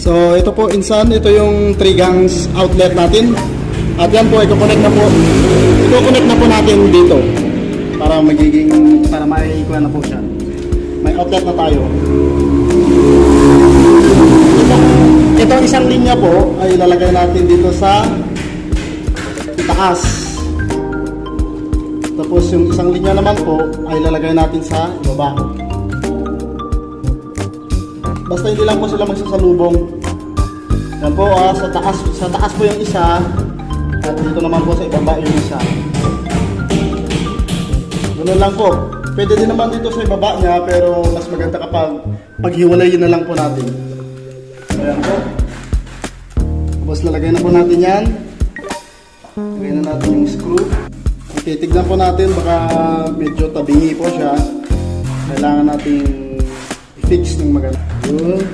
So ito po insan, ito yung 3 gangs outlet natin. At yan po, i-connect na po natin dito para maikuha na po siya. May outlet na tayo. Itong isang linya po ay ilalagay natin dito sa itaas. Tapos yung isang linya naman po ay ilalagay natin sa ibaba. Basta hindi lang po sila magsasalubong. Yan po, sa taas po yung isa. At dito naman po sa ibaba yung isa. Ganun lang po. Pwede din naman dito sa ibaba niya, pero mas maganda kapag paghiwalayin na lang po natin. Ayan po. Tapos lalagay na po natin yan. Lagay na natin yung screw. Okay, tignan po natin, baka medyo tabingi po siya. Kailangan natin i-fix ng maganda. Yun.